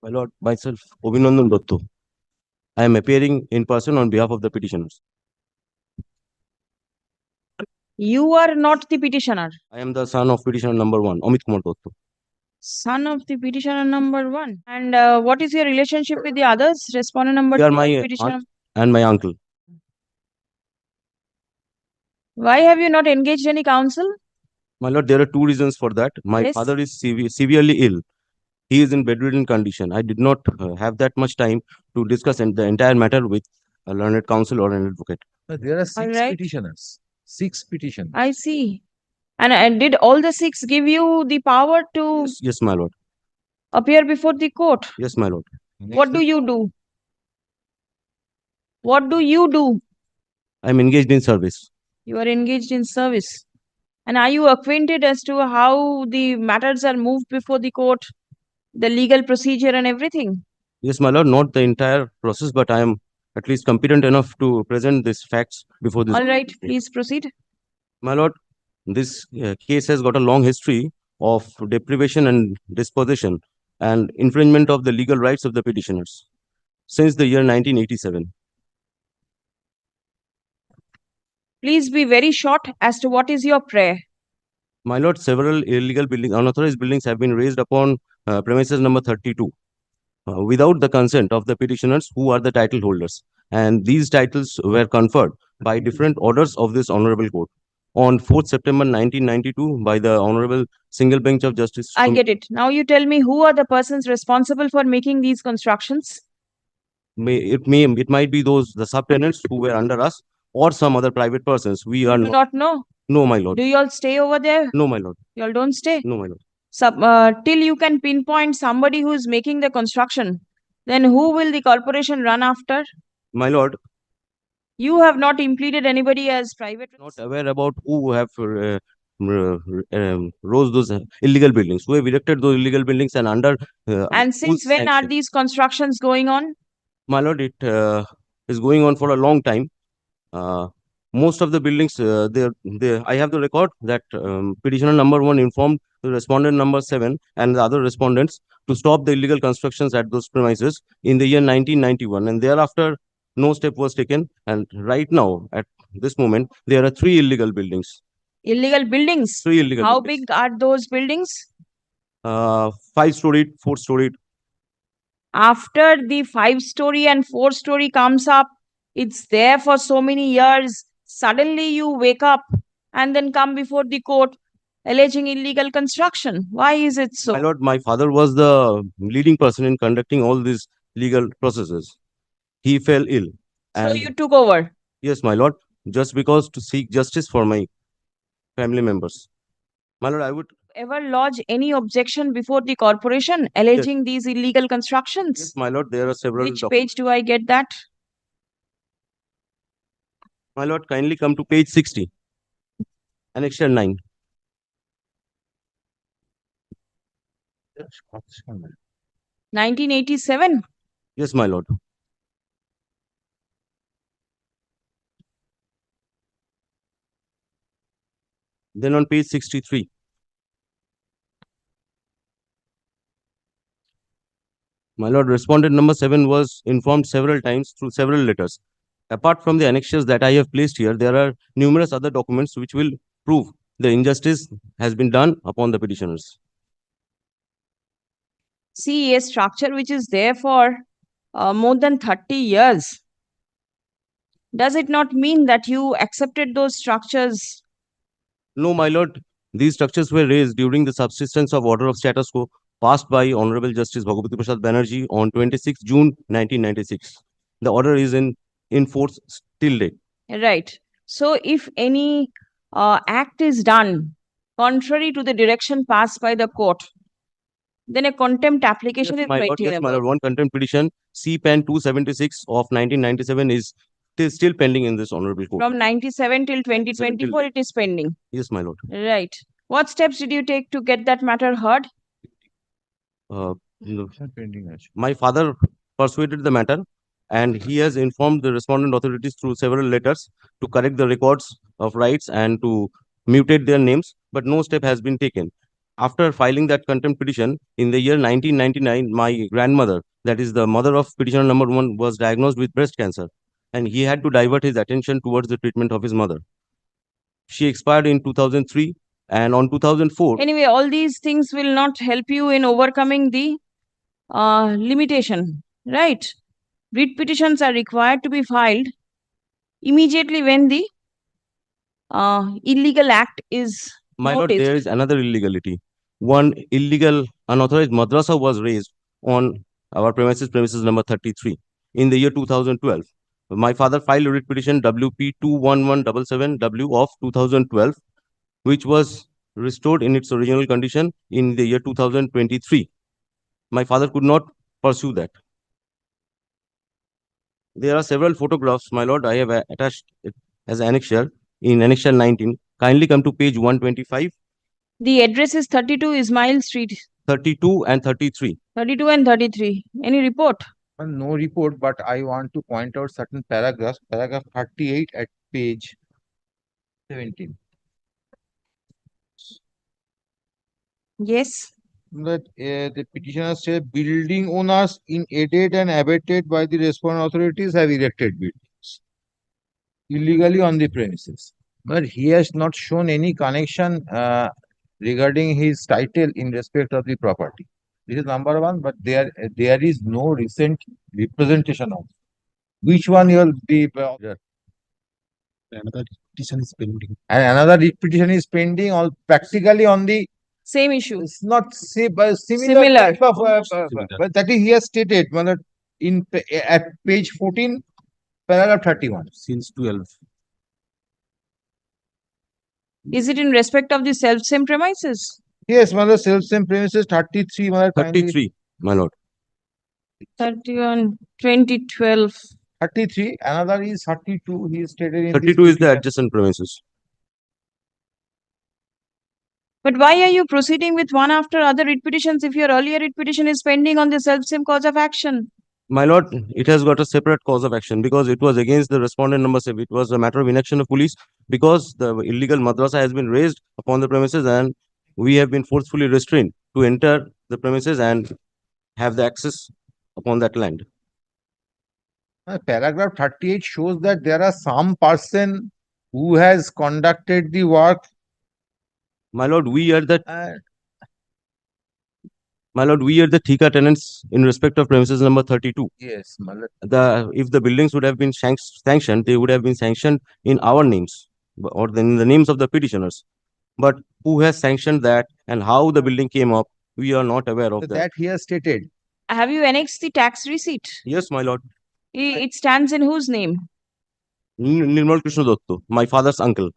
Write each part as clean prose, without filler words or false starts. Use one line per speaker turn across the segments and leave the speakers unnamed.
My lord, myself, Obinandan Dotto. I am appearing in person on behalf of the petitioners.
You are not the petitioner.
I am the son of petitioner number one, Amit Kumar Dotto.
Son of the petitioner number one. And what is your relationship with the others? Respondent number
They are
two
my
and
aunt
petitioner.
and my uncle.
Why have you not engaged any counsel?
My lord, there are two reasons for that. My
Yes.
father is severely ill. He is in bedridden condition. I did not have that much time to discuss the entire matter with a learned counsel or an advocate.
There are six
right.
petitioners. Six petitions.
I see. And did all the six give you the power to
Yes, my lord.
appear before the court?
Yes, my lord.
What do you do? What do you do?
I am engaged in service.
You are engaged in service. And are you acquainted as to how the matters are moved before the court, the legal procedure and everything?
Yes, my lord, not the entire process, but I am at least competent enough to present these facts before this.
All right, please proceed.
My lord, this case has got a long history of deprivation and dispossession and infringement of the legal rights of the petitioners since the year 1987.
Please be very short as to what is your prayer.
My lord, several illegal buildings, unauthorized buildings have been raised upon premises number 32 without the consent of the petitioners who are the title holders. And these titles were conferred by different orders of this honorable court on 4th September 1992 by the Honorable Single Bench of Justice.
I get it. Now you tell me who are the persons responsible for making these constructions?
It might be those the subtenants who were under us or some other private persons. We are
Do not know.
No, my lord.
Do you all stay over there?
No, my lord.
You all don't stay?
No, my lord.
Till you can pinpoint somebody who is making the construction, then who will the corporation run after?
My lord,
You have not implemented anybody as private.
not aware about who have rose those illegal buildings, who have erected those illegal buildings and under.
And since when are these constructions going on?
My lord, it is going on for a long time. Most of the buildings, I have the record that petitioner number one informed the respondent number 7 and the other respondents to stop the illegal constructions at those premises in the year 1991. And thereafter, no step was taken. And right now, at this moment, there are 3 illegal buildings.
Illegal buildings?
3 illegal
How
buildings.
big are those buildings?
5-storied, 4-storied.
After the 5-story and 4-story comes up, it's there for so many years. Suddenly you wake up and then come before the court alleging illegal construction. Why is it so?
My lord, my father was the leading person in conducting all these legal processes. He fell ill.
So you took over?
Yes, my lord, just because to seek justice for my family members. My lord, I would
ever lodge any objection before the corporation alleging these illegal constructions?
Yes, my lord, there are several.
Which page do I get that?
My lord, kindly come to page 60, Annexure 9.
Yes,
1987?
Yes, my lord. Then on page 63. My lord, respondent number 7 was informed several times through several letters. Apart from the annexures that I have placed here, there are numerous other documents which will prove the injustice has been done upon the petitioners.
See, a structure which is there for more than 30 years. Does it not mean that you accepted those structures?
No, my lord. These structures were raised during the subsistence of order of status quo passed by Honorable Justice Bhagavati Prasad Banerjee on 26 June 1996. The order is in force till date.
Right. So if any act is done contrary to the direction passed by the court, then a contempt application is
Yes, my lord, one contempt petition, C-PAN 276 of 1997 is still pending in this honorable court.
From 97 till 2024, it is pending.
Yes, my lord.
Right. What steps did you take to get that matter heard?
My father persuaded the matter and he has informed the respondent authorities through several letters to correct the records of rights and to mutate their names, but no step has been taken. After filing that contempt petition in the year 1999, my grandmother, that is the mother of petitioner number one, was diagnosed with breast cancer, and he had to divert his attention towards the treatment of his mother. She expired in 2003, and on 2004,
Anyway, all these things will not help you in overcoming the limitation, right? Writ petitions are required to be filed immediately when the illegal act is
my lord,
noticed.
there is another illegality. One illegal unauthorized madrasa was raised on our premises number 33 in the year 2012. My father filed a writ petition WP 21177W of 2012, which was restored in its original condition in the year 2023. My father could not pursue that. There are several photographs, my lord. I have attached it as annexure in annexure 19. Kindly come to page 125,
The address is 32 Ismail Street,
32 and 33.
32 and 33. Any report?
No report, but I want to point out certain paragraphs. Paragraph 38 at page 17.
Yes.
That the petitioner said building owners in aided and abetted by the respondent authorities have erected buildings illegally on the premises. But he has not shown any connection regarding his title in respect of the property. This is number one, but there is no recent representation of which one will be.
Another petition is pending.
And another petition is pending all practically on the
Same issue.
it's not similar
Similar.
type of,
Similar.
but that is he has stated at page 14 paragraph 31.
Since 12.
Is it in respect of the self-same premises?
Yes, mother self same premises 33 mother
33, my lord.
31, 2012.
33 another is 32 he stated in this
32 is the
petition.
adjacent premises.
But why are you proceeding with one after other writ petitions if your earlier writ petition is pending on the self-same cause of action?
My lord, it has got a separate cause of action because it was against the respondent number 7. It was a matter of inaction of police because the illegal madrasa has been raised upon the premises and we have been forcefully restrained to enter the premises and have the access upon that land.
Paragraph 38 shows that there are some person who has conducted the work.
My lord, we are the
Uh,
Thika tenants in respect of premises number 32.
yes, mother.
If the buildings would have been sanctioned, they would have been sanctioned in our names or in the names of the petitioners. But who has sanctioned that and how the building came up, we are not aware of that.
That he has stated.
Have you annexed the tax receipt?
Yes, my lord.
It stands in whose name?
Nirmal Krishna Dotto, my father's uncle.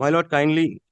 My lord, kindly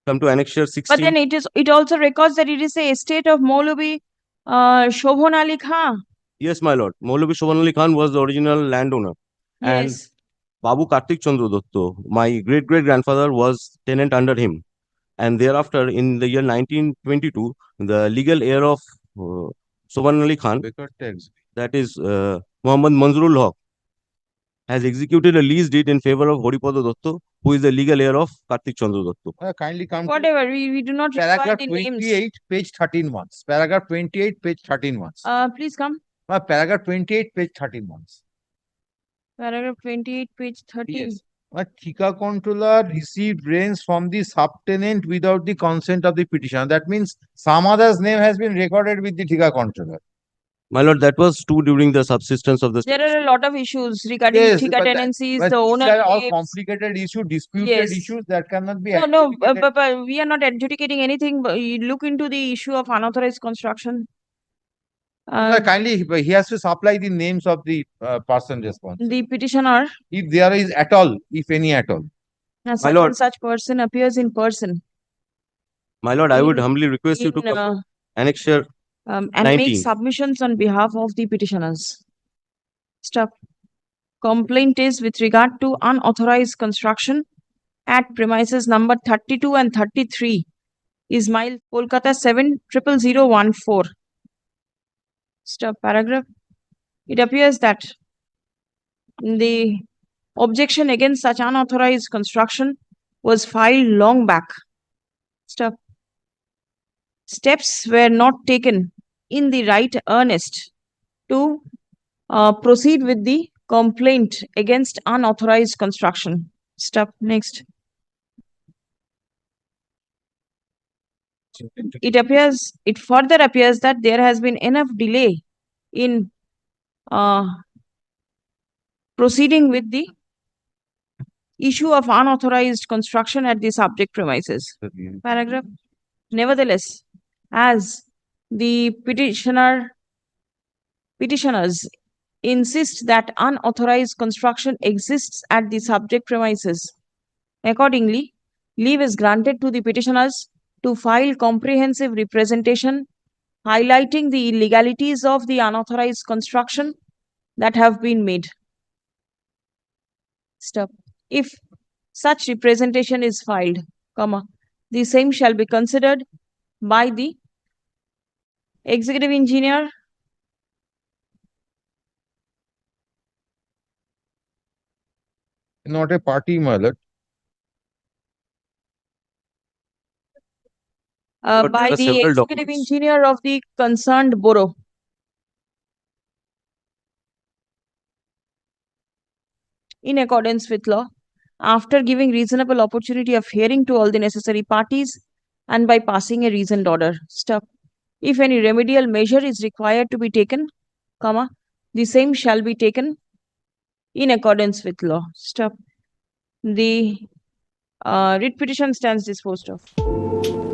come to annexure 16.
But then it also records that it is the estate of Maulavi Shobhan Ali Khan.
Yes, my lord. Maulavi Shobhan Ali Khan was the original landowner. And
Yes.
Babu Kartik Chandra Dotto, my great-great-grandfather, was tenant under him. And thereafter, in the year 1922, the legal heir of Shobhan Ali Khan,
Baker tax.
that is Muhammad Manzurul Haq, has executed a lease deed in favor of Horipada Dotto, who is the legal heir of Kartik Chandra Dotto.
Kindly come to
Whatever, we do not require
paragraph
the names.
28, page 13 once. Paragraph 28, page 13 once.
Please come.
Paragraph 28, page 13 once.
Paragraph 28, page 13.
Yes. A Thika controller received rents from the subtenant without the consent of the petitioner. That means some other's name has been recorded with the Thika controller.
My lord, that was true during the subsistence of the
There are a lot of issues regarding
Yes,
Thika
but
tenancies,
But
the
these
owner
are all
claims.
complicated issues, disputed
Yes.
issues that cannot be.
No,
adjudicated.
but we are not adjudicating anything. But you look into the issue of unauthorized construction.
Kindly, he has to supply the names of the person responsible.
The petitioner,
If there is at all, if any at all.
such
My lord.
and such person appears in person.
My lord, I would
in-
humbly request you to
in,
come annexure
and
19.
make submissions on behalf of the petitioners. Stop. Complaint is with regard to unauthorized construction at premises number 32 and 33, Ismail, Kolkata 70014. Stop. Paragraph. It appears that the objection against such unauthorized construction was filed long back Stop. Steps were not taken in the right earnest to proceed with the complaint against unauthorized construction. Stop. Next. It further appears that there has been enough delay in proceeding with the issue of unauthorized construction at the subject premises. Paragraph. Nevertheless, as the petitioners insist that unauthorized construction exists at the subject premises, accordingly, leave is granted to the petitioners to file comprehensive representation highlighting the illegalities of the unauthorized construction that have been made. Stop. If such representation is filed, comma, the same shall be considered by the executive engineer
Not a party, my lord.
But
by
there are
the
several
executive
documents.
engineer of the concerned borough. In accordance with law, after giving reasonable opportunity of hearing to all the necessary parties and by passing a reasoned order. Stop. If any remedial measure is required to be taken, comma, the same shall be taken in accordance with law. Stop. The writ petition stands disposed of.